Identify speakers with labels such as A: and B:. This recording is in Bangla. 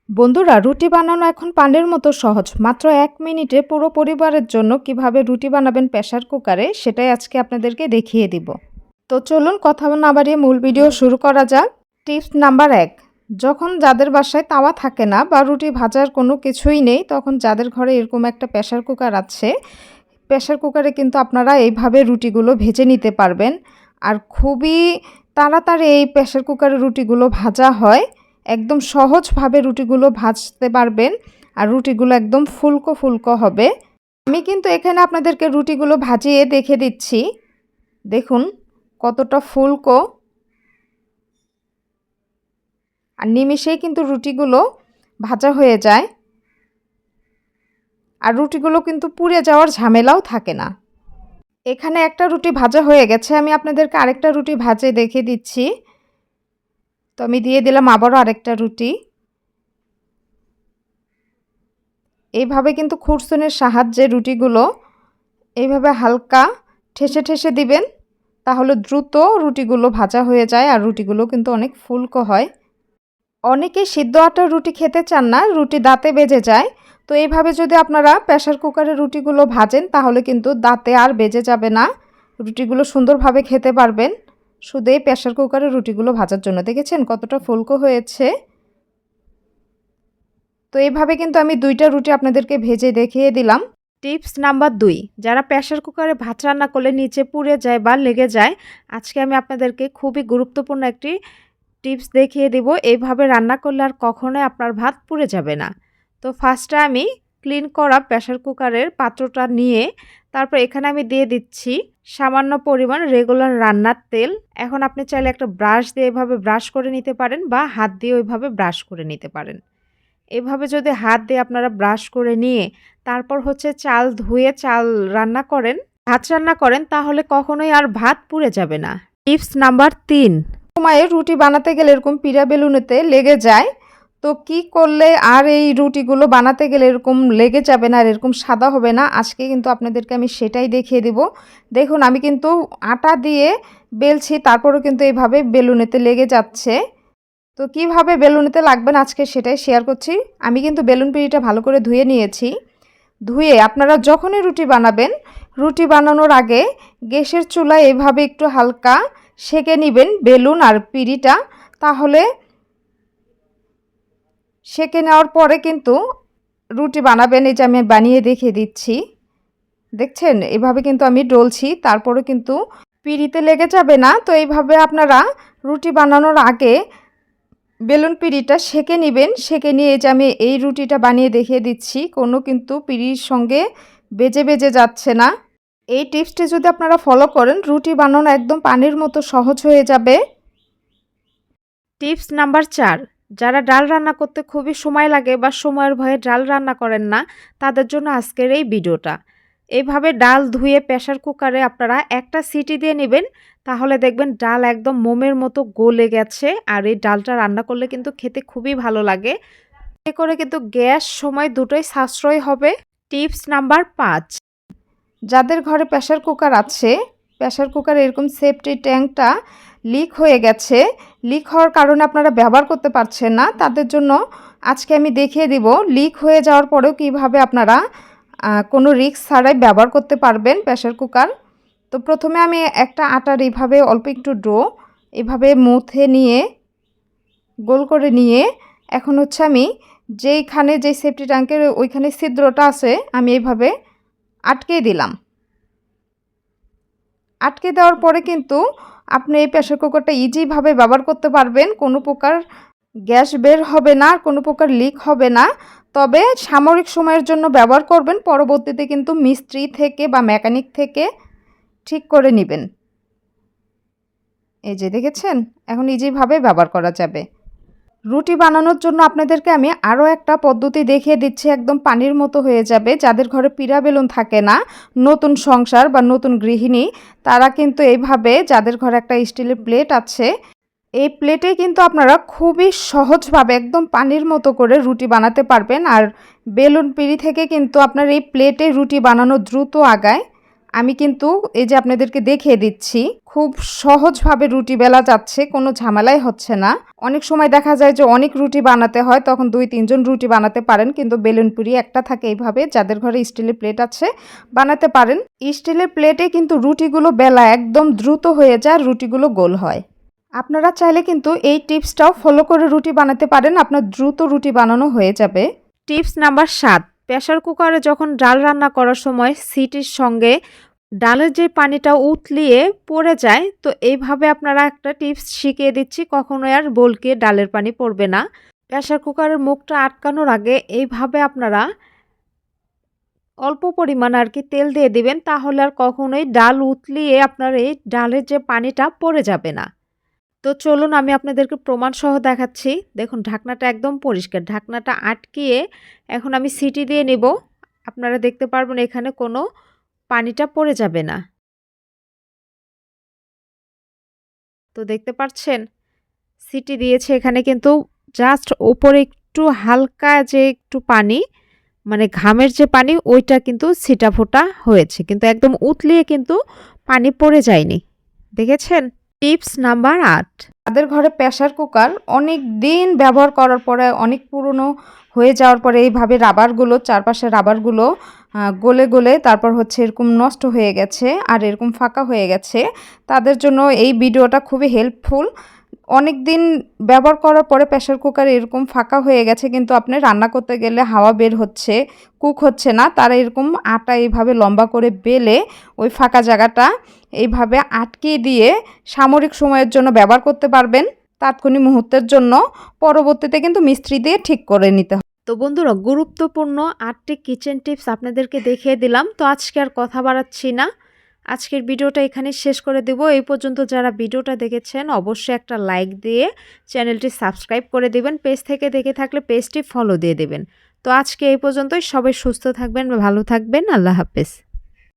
A: বন্ধুরা, রুটি বানানো এখন পানির মতো সহজ। মাত্র ১ মিনিটে পুরো পরিবারের জন্য কিভাবে রুটি বানাবেন প্রেসার কুকারে, সেটাই আজকে আপনাদেরকে দেখিয়ে দিব। তো চলুন কথা না বাড়িয়ে মূল ভিডিও শুরু করা যাক। টিপস নাম্বার ১, যখন যাদের বাসায় তাওয়া থাকে না বা রুটি ভাজার কোনো কিছুই নেই, তখন যাদের ঘরে এরকম একটা প্রেসার কুকার আছে, প্রেসার কুকারে কিন্তু আপনারা এইভাবে রুটিগুলো ভেজে নিতে পারবেন। আর খুবই তাড়াতাড়ি এই প্রেসার কুকারে রুটিগুলো ভাজা হয়। একদম সহজভাবে রুটিগুলো ভাজতে পারবেন আর রুটিগুলো একদম ফুলকো ফুলকো হবে। আমি কিন্তু এখানে আপনাদেরকে রুটিগুলো ভাজিয়ে দেখে দিচ্ছি। দেখুন কতটা ফুলকো, আর নিমিষেই কিন্তু রুটিগুলো ভাজা হয়ে যায়। আর রুটিগুলো কিন্তু পুড়ে যাওয়ার ঝামেলাও থাকে না। এখানে একটা রুটি ভাজা হয়ে গেছে, আমি আপনাদেরকে আরেকটা রুটি ভাজে দেখে দিচ্ছি। তো আমি দিয়ে দিলাম আবারও আরেকটা রুটি। এইভাবে কিন্তু খুরসুনির সাহায্যে রুটিগুলো এইভাবে হালকা ঠেসে ঠেসে দিবেন, তাহলে দ্রুত রুটিগুলো ভাজা হয়ে যায় আর রুটিগুলো কিন্তু অনেক ফুলকো হয়। অনেকে সিদ্ধ আটার রুটি খেতে চান না, রুটি দাঁতে বেজে যায়। তো এইভাবে যদি আপনারা প্রেসার কুকারে রুটিগুলো ভাজেন তাহলে কিন্তু দাঁতে আর বেজে যাবে না, রুটিগুলো সুন্দরভাবে খেতে পারবেন। শুধু এই প্রেসার কুকারে রুটিগুলো ভাজার জন্য দেখেছেন কতটা ফুলকো হয়েছে। তো এইভাবে কিন্তু আমি 2টা রুটি আপনাদেরকে ভেজে দেখিয়ে দিলাম। টিপস নাম্বার 2, যারা প্রেসার কুকারে ভাত রান্না করলে নিচে পুড়ে যায় বা লেগে যায়, আজকে আমি আপনাদেরকে খুবই গুরুত্বপূর্ণ একটি টিপস দেখিয়ে দেব। এইভাবে রান্না করলে আর কখনোই আপনার ভাত পুড়ে যাবে না। তো ফার্স্টে আমি ক্লিন করা প্রেসার কুকারের পাত্রটা নিয়ে তারপর এখানে আমি দিয়ে দিচ্ছি সামান্য পরিমাণ রেগুলার রান্নার তেল। এখন আপনি চাইলে একটা ব্রাশ দিয়ে এভাবে ব্রাশ করে নিতে পারেন বা হাত দিয়ে ওইভাবে ব্রাশ করে নিতে পারেন। এভাবে যদি হাত দিয়ে আপনারা ব্রাশ করে নিয়ে তারপর চাল ধুয়ে চাল রান্না করেন, ভাত রান্না করেন, তাহলে কখনোই আর ভাত পুড়ে যাবে না। টিপস নাম্বার 3, সময়ে রুটি বানাতে গেলে এরকম পিঠা বেলুনেতে লেগে যায়। তো কি করলে আর এই রুটিগুলো বানাতে গেলে এরকম লেগে যাবে না আর এরকম সাদা হবে না, আজকে কিন্তু আপনাদেরকে আমি সেটাই দেখিয়ে দেব। দেখুন আমি কিন্তু আটা দিয়ে বেলছি, তারপরেও কিন্তু এইভাবে বেলুনেতে লেগে যাচ্ছে। তো কিভাবে বেলুনিতে লাগবেন আজকে সেটাই শেয়ার করছি। আমি কিন্তু বেলুন পিঁড়িটা ভালো করে ধুয়ে নিয়েছি। ধুয়ে আপনারা যখনই রুটি বানাবেন, রুটি বানানোর আগে গ্যাসের চুলায় এভাবে একটু হালকা সেঁকে নেবেন বেলুন আর পিঁড়িটা। তাহলে সেঁকে নেওয়ার পরে কিন্তু রুটি বানাবেন। এই যে আমি বানিয়ে দেখিয়ে দিচ্ছি, দেখছেন এভাবে কিন্তু আমি ডলছি, তারপরে কিন্তু পিঁড়িতে লেগে যাবে না। তো এইভাবে আপনারা রুটি বানানোর আগে বেলুন পিঁড়িটা সেঁকে নেবেন। সেঁকে নিয়ে যে আমি এই রুটিটা বানিয়ে দেখিয়ে দিচ্ছি, কোনো কিন্তু পিঁড়ির সঙ্গে বেজে বেজে যাচ্ছে না। এই টিপসটি যদি আপনারা ফলো করেন, রুটি বানানো একদম পানির মতো সহজ হয়ে যাবে। টিপস নাম্বার 4, যারা ডাল রান্না করতে খুবই সময় লাগে বা সময়ের ভয়ে ডাল রান্না করেন না, তাদের জন্য আজকের এই ভিডিওটা। এইভাবে ডাল ধুয়ে প্রেসার কুকারে আপনারা একটা সিটি দিয়ে নেবেন, তাহলে দেখবেন ডাল একদম মোমের মতো গলে গেছে। আর এই ডালটা রান্না করলে কিন্তু খেতে খুবই ভালো লাগে। এতে করে কিন্তু গ্যাস সময় দুটোই সাশ্রয় হবে। টিপস নাম্বার 5, যাদের ঘরে প্রেসার কুকার আছে, প্রেসার কুকারে এরকম সেফটি ট্যাঙ্কটা লিক হয়ে গেছে, লিক হওয়ার কারণে আপনারা ব্যবহার করতে পারছেন না, তাদের জন্য আজকে আমি দেখিয়ে দিব লিক হয়ে যাওয়ার পরেও কিভাবে আপনারা কোনো রিস্ক ছাড়াই ব্যবহার করতে পারবেন প্রেসার কুকার। তো প্রথমে আমি একটা আটার এইভাবে অল্প একটু ডো এভাবে মুথে নিয়ে গোল করে নিয়ে এখন আমি যেইখানে যে সেফটি ট্যাঙ্কের ওইখানে ছিদ্রটা আছে আমি এইভাবে আটকে দিলাম। আটকে দেওয়ার পরে কিন্তু আপনি এই প্রেসার কুকারটা ইজিভাবে ব্যবহার করতে পারবেন। কোনো প্রকার গ্যাস বের হবে না, কোনো প্রকার লিক হবে না। তবে সাময়িক সময়ের জন্য ব্যবহার করবেন, পরবর্তীতে কিন্তু মিস্ত্রি থেকে বা মেকানিক থেকে ঠিক করে নেবেন। এই যে দেখেছেন, এখন ইজিভাবে ব্যবহার করা যাবে। রুটি বানানোর জন্য আপনাদেরকে আমি আরও একটা পদ্ধতি দেখিয়ে দিচ্ছি, একদম পানির মতো হয়ে যাবে। যাদের ঘরে পিঠা বেলুন থাকে না, নতুন সংসার বা নতুন গৃহিণী, তারা কিন্তু এইভাবে, যাদের ঘরে একটা স্টিলের প্লেট আছে, এই প্লেটে কিন্তু আপনারা খুবই সহজভাবে একদম পানির মতো করে রুটি বানাতে পারবেন। আর বেলুন পিঁড়ি থেকে কিন্তু আপনার এই প্লেটে রুটি বানানো দ্রুত আগায়। আমি কিন্তু এই যে আপনাদেরকে দেখিয়ে দিচ্ছি, খুব সহজভাবে রুটি বেলা যাচ্ছে, কোনো ঝামেলাই হচ্ছে না। অনেক সময় দেখা যায় যে অনেক রুটি বানাতে হয়, তখন 2-3 জন রুটি বানাতে পারেন, কিন্তু বেলুন পুরি একটা থাকে এইভাবে, যাদের ঘরে স্টিলের প্লেট আছে বানাতে পারেন। স্টিলের প্লেটে কিন্তু রুটিগুলো বেলা একদম দ্রুত হয়ে যায়, রুটিগুলো গোল হয়। আপনারা চাইলে কিন্তু এই টিপসটাও ফলো করে রুটি বানাতে পারেন, আপনার দ্রুত রুটি বানানো হয়ে যাবে। টিপস নাম্বার 7, প্রেসার কুকারে যখন ডাল রান্না করার সময় সিটির সঙ্গে ডালের যে পানিটা উতলিয়ে পড়ে যায়, তো এইভাবে আপনারা একটা টিপস শিখিয়ে দিচ্ছি, কখনোই আর বলকে ডালের পানি পড়বে না। প্রেসার কুকারের মুখটা আটকানোর আগে এইভাবে আপনারা অল্প পরিমাণ আর কি তেল দিয়ে দিবেন, তাহলে আর কখনোই ডাল উতলিয়ে আপনার এই ডালের যে পানিটা পড়ে যাবে না। তো চলুন আমি আপনাদেরকে প্রমাণ সহ দেখাচ্ছি। দেখুন ঢাকনাটা একদম পরিষ্কার, ঢাকনাটা আটকিয়ে এখন আমি সিটি দিয়ে নেব। আপনারা দেখতে পারবেন এখানে কোনো পানিটা পড়ে যাবে না। তো দেখতে পাচ্ছেন সিটি দিয়েছে, এখানে কিন্তু জাস্ট উপরে একটু হালকা যে একটু পানি, মানে ঘামের যে পানি ওইটা কিন্তু ছিটা ফোটা হয়েছে, কিন্তু একদম উতলিয়ে কিন্তু পানি পড়ে যায়নি। দেখেছেন? টিপস নাম্বার 8, তাদের ঘরে প্রেসার কুকার অনেক দিন ব্যবহার করার পরে অনেক পুরনো হয়ে যাওয়ার পরে এইভাবে রাবারগুলো, চারপাশে রাবারগুলো গলে গলে তারপর হচ্ছে এরকম নষ্ট হয়ে গেছে আর এরকম ফাঁকা হয়ে গেছে, তাদের জন্য এই ভিডিওটা খুবই হেল্পফুল। অনেক দিন ব্যবহার করার পরে প্রেসার কুকার এরকম ফাঁকা হয়ে গেছে, কিন্তু আপনি রান্না করতে গেলে হাওয়া বের হচ্ছে, কুক হচ্ছে না, তারা এরকম আটা এইভাবে লম্বা করে বেলে ওই ফাঁকা জায়গাটা এইভাবে আটকে দিয়ে সাময়িক সময়ের জন্য ব্যবহার করতে পারবেন, তাৎক্ষণিক মুহূর্তের জন্য। পরবর্তীতে কিন্তু মিস্ত্রি দিয়ে ঠিক করে নিতে হবে। তো বন্ধুরা, গুরুত্বপূর্ণ 8টি কিচেন টিপস আপনাদেরকে দেখিয়ে দিলাম। তো আজকে আর কথা বাড়াচ্ছি না, আজকের ভিডিওটা এখানে শেষ করে দেব। এই পর্যন্ত যারা ভিডিওটা দেখেছেন অবশ্যই একটা লাইক দিয়ে চ্যানেলটি সাবস্ক্রাইব করে দেবেন, পেজ থেকে দেখে থাকলে পেজটি ফলো দিয়ে দেবেন। তো আজকে এই পর্যন্তই, সবাই সুস্থ থাকবেন, ভালো থাকবেন, আল্লাহ হাফেজ।